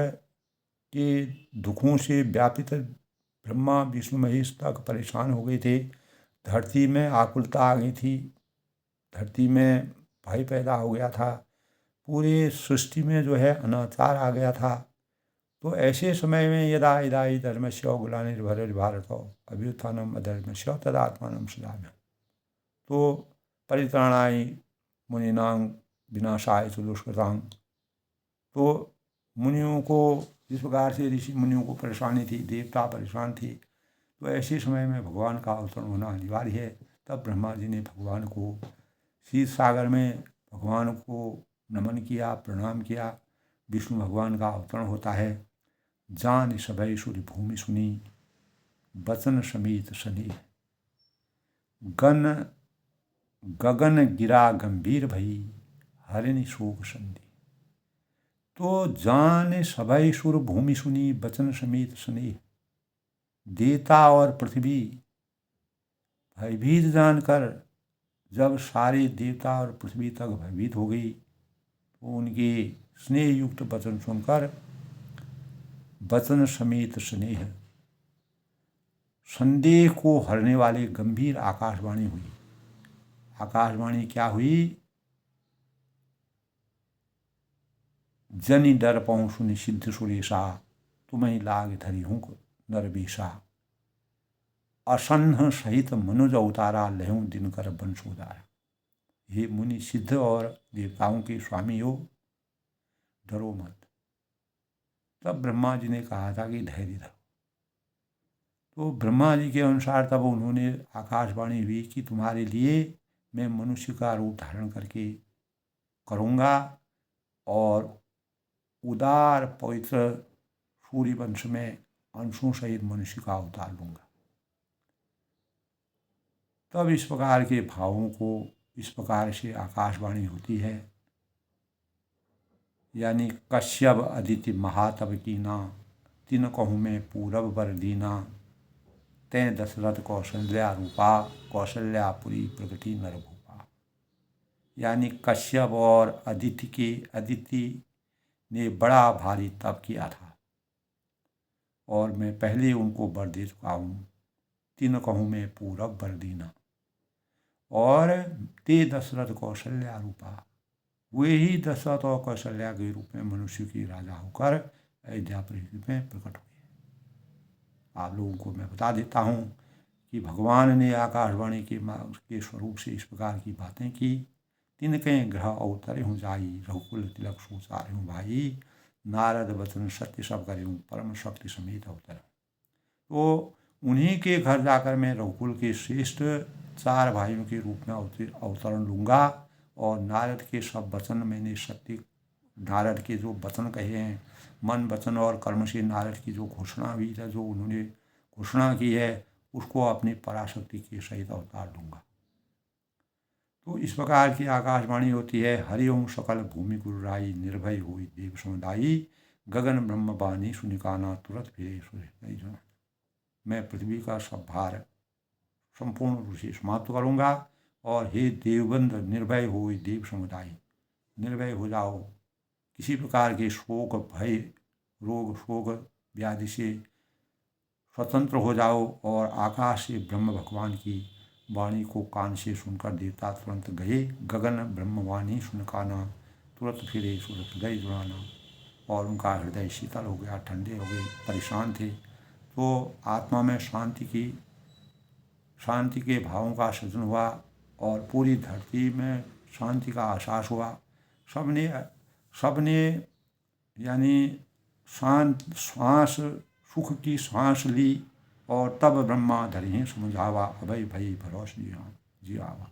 के दुखों से व्यापित ब्रह्मा विष्णु महेश तक परेशान हो गए थे, धरती में आकुलता आ गई थी, धरती में भय पैदा हो गया था, पूरे सृष्टि में जो है अनाचार आ गया था। तो ऐसे समय में यदा यदा हि धर्मस्य ग्लानिर्भरति भारत अभ्युत्थानम् अधर्मस्य तदात्मानं सृजाम्यहम्। तो परित्राणाय मुनीनां विनाशाय च दुष्कृतां। तो मुनियों को जिस प्रकार से ऋषि मुनियों को परेशानी थी, देवता परेशान थे, तो ऐसे समय में भगवान का अवतरण होना अनिवार्य है। तब ब्रह्मा जी ने भगवान को क्षीर सागर में भगवान को नमन किया, प्रणाम किया। विष्णु भगवान का अवतरण होता है। जान सभय सूर्य भूमि सुनी, बचन समेत सनेह, गगन गिरा गंभीर भई, हरिणि शोक संधि। तो जान सभय सुर भूमि सुनी, बचन समेत स्नेह, देवता और पृथ्वी भयभीत जानकर जब सारे देवता और पृथ्वी तक भयभीत हो गई, तो उनके स्नेह युक्त वचन सुनकर वचन समेत स्नेह, संदेह को हरने वाले गंभीर आकाशवाणी हुई। आकाशवाणी क्या हुई? जनि डर पहुँ सुनि सिद्ध सुरेशा, तुम्हें लाग धरी हूँ नरवेशा, असन्ह सहित मनुज अवतारा, लहूँ दिनकर बंशोदारा। हे मुनि सिद्ध और देवताओं के स्वामी हो, डरो मत। तब ब्रह्मा जी ने कहा था कि धैर्य धरो। तो ब्रह्मा जी के अनुसार तब उन्होंने आकाशवाणी हुई कि तुम्हारे लिए मैं मनुष्य का रूप धारण करके करूँगा और उदार पवित्र सूर्यवंश में अंशों सहित मनुष्य का अवतार लूँगा। तब इस प्रकार के भावों को इस प्रकार से आकाशवाणी होती है, यानी कश्यप अदिति महातव कीना, तिन कहूँ में पूरब बर दीना, तैं दशरथ कौशल्या रूपा, कौशल्यापुरी प्रगति नरभूपा। यानी कश्यप और अदिति ने बड़ा भारी तप किया था और मैं पहले उनको वर दे चुका हूँ, तिन कहूँ में पूरब बर दीना। और ते दशरथ कौशल्या रूपा, वे ही दशरथ और कौशल्या के रूप में मनुष्य की राजा होकर अयोध्या पृथ्वी में प्रकट हुए। आप लोगों को मैं बता देता हूँ कि भगवान ने आकाशवाणी के स्वरूप से इस प्रकार की बातें की तिनके ग्रह अवतरे हूँ जाई, रघुकुल तिलक सुचारे हूँ भाई, नारद वचन सत्य सब करे हूँ, परम शक्ति समेत अवतर। तो उन्हीं के घर जाकर मैं रघुकुल के श्रेष्ठ 4 भाइयों के रूप में अवतरण लूँगा। और नारद के सब वचन मैंने सत्य, नारद के जो वचन कहे हैं, मन वचन और कर्म से नारद की जो घोषणा हुई है, जो उन्होंने घोषणा की है, उसको अपनी पराशक्ति के सहित अवतार दूंगा। तो इस प्रकार की आकाशवाणी होती है। हरि ओम सकल भूमि गुरुराई, निर्भय हुई देव समुदायी, गगन ब्रह्म बानी सुनिकाना, तुरंत फिरे सूर्य। मैं पृथ्वी का सब भार संपूर्ण रूप से समाप्त करूँगा। और हे देवबंद, निर्भय हुई देव समुदाय, निर्भय हो जाओ, किसी प्रकार के शोक भय रोग शोक व्याधि से स्वतंत्र हो जाओ। और आकाश से ब्रह्म भगवान की वाणी को कान से सुनकर देवता तुरंत गए। गगन ब्रह्मवाणी सुनकाना, तुरंत फिरे सूरत हृदय जुड़ाना। और उनका हृदय शीतल हो गया, ठंडे हो गए, परेशान थे। तो आत्मा में शांति के भावों का सृजन हुआ और पूरी धरती में शांति का एहसास हुआ। सबने यानी शांत श्वास, सुख की सांस ली। और तब ब्रह्मा धरिहें समझावा, अभय भई भरोस जियावा।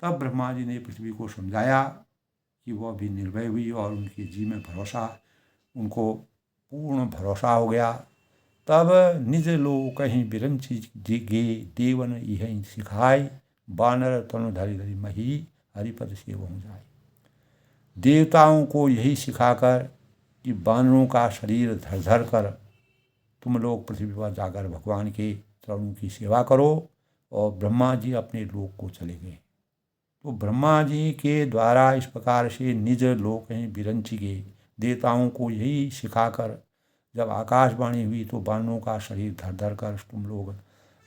तब ब्रह्मा जी ने पृथ्वी को समझाया कि वह भी निर्भय हुई और उनके जी में भरोसा, उनको पूर्ण भरोसा हो गया। तब निज लोक कहीं बिरंची गे, देवन यह सिखाई, बानर तनु धरि धरि मही, हरिपद सेव हो जाए। देवताओं को यही सिखाकर कि बानरों का शरीर धर धर कर तुम लोग पृथ्वी पर जाकर भगवान के चरणों की सेवा करो। और ब्रह्मा जी अपने लोक को चले गए। तो ब्रह्मा जी के द्वारा इस प्रकार से निज लोक हैं बिरंची गए, देवताओं को यही सिखाकर जब आकाशवाणी हुई तो बानरों का शरीर धर धर कर तुम लोग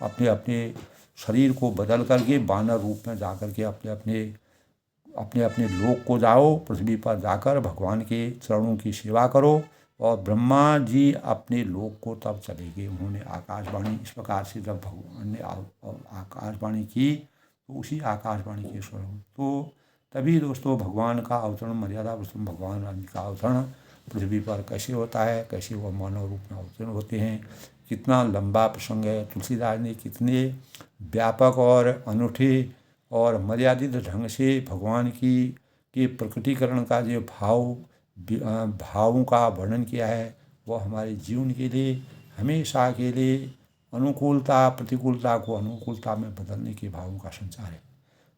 अपने अपने शरीर को बदल करके बानर रूप में जाकर के अपने अपने लोक को जाओ, पृथ्वी पर जाकर भगवान के चरणों की सेवा करो। और ब्रह्मा जी अपने लोक को तब चले गए। उन्होंने आकाशवाणी इस प्रकार से जब भगवान ने आकाशवाणी की तो उसी आकाशवाणी के स्वरूप, तो तभी दोस्तों भगवान का अवतरण, मर्यादा पुरुषोत्तम भगवान राम जी का अवतरण पृथ्वी पर कैसे होता है, कैसे वह मानव रूप में अवतरण होते हैं, कितना लंबा प्रसंग है। तुलसीदास ने कितने व्यापक और अनूठे और मर्यादित ढंग से भगवान के प्रकटीकरण का जो भावों का वर्णन किया है, वह हमारे जीवन के लिए हमेशा के लिए अनुकूलता प्रतिकूलता को अनुकूलता में बदलने के भावों का संचार है।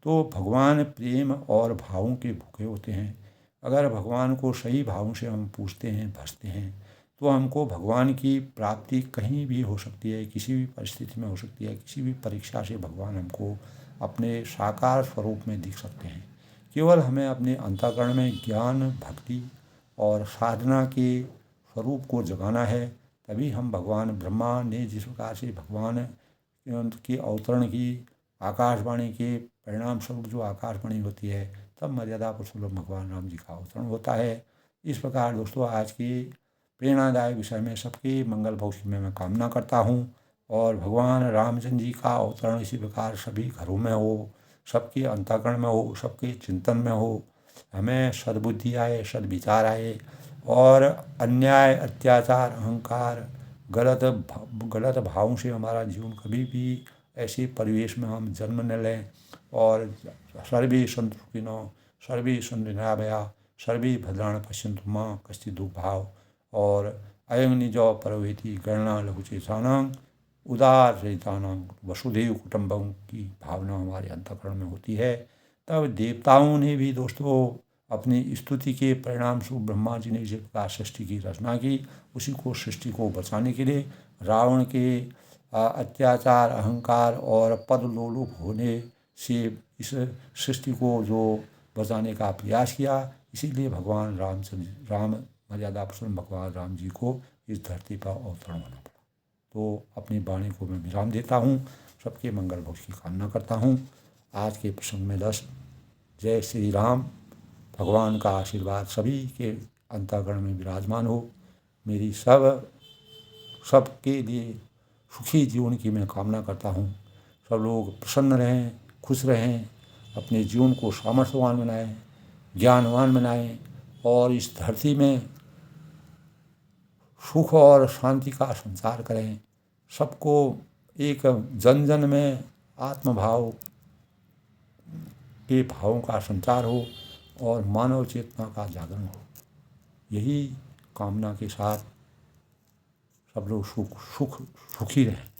तो भगवान प्रेम और भावों के भूखे होते हैं। अगर भगवान को सही भावों से हम पूछते हैं, भजते हैं, तो हमको भगवान की प्राप्ति कहीं भी हो सकती है, किसी भी परिस्थिति में हो सकती है। किसी भी परीक्षा से भगवान हमको अपने साकार स्वरूप में दिख सकते हैं। केवल हमें अपने अंतःकरण में ज्ञान, भक्ति और साधना के स्वरूप को जगाना है। तभी हम भगवान ब्रह्मा ने जिस प्रकार से भगवान के अवतरण की आकाशवाणी के परिणाम स्वरूप जो आकाशवाणी होती है, तब मर्यादा पुरुषोत्तम भगवान राम जी का अवतरण होता है। इस प्रकार दोस्तों आज के प्रेरणादायक विषय में सबके मंगल भविष्य में मैं कामना करता हूँ। और भगवान रामचंद्र जी का अवतरण इसी प्रकार सभी घरों में हो, सबके अंतःकरण में हो, सबके चिंतन में हो। हमें सद्बुद्धि आए, सद्विचार आए और अन्याय, अत्याचार, अहंकार, गलत भावों से हमारा जीवन कभी भी ऐसे परिवेश में हम जन्म न लें। और सर्वे सन्तु सुखिनो, सर्वे सन्तु निरामया, सर्वे भद्राणि पश्यन्तु मा कश्चित् दुःखभाग्। और अयं निजो परवेति गणना लघुचेतानां उदार चरितानां वसुधैव कुटुम्बकम् की भावना हमारे अंतःकरण में होती है। तब देवताओं ने भी दोस्तों अपनी स्तुति के परिणाम स्वरूप ब्रह्मा जी ने जिस प्रकार सृष्टि की रचना की, उसी को सृष्टि को बचाने के लिए रावण के अत्याचार, अहंकार और पद लोलुप होने से इस सृष्टि को जो बचाने का प्रयास किया। इसीलिए भगवान राम मर्यादा पुरुषोत्तम भगवान राम जी को इस धरती पर अवतरण होना पड़ा। तो अपनी वाणी को मैं विराम देता हूँ, सबके मंगल भविष्य की कामना करता हूँ। आज के प्रसंग में जय श्री राम। भगवान का आशीर्वाद सभी के अंतःकरण में विराजमान हो। मेरी सबके लिए सुखी जीवन की मैं कामना करता हूँ। सब लोग प्रसन्न रहें, खुश रहें अपने जीवन को सामर्थ्यवान बनाएं, ज्ञानवान बनाएं और इस धरती में सुख और शांति का संचार करें। सबको एक जन जन में आत्मभाव के भावों का संचार हो और मानव चेतना का जागरण हो। यही कामना के साथ सब लोग सुखी रहें।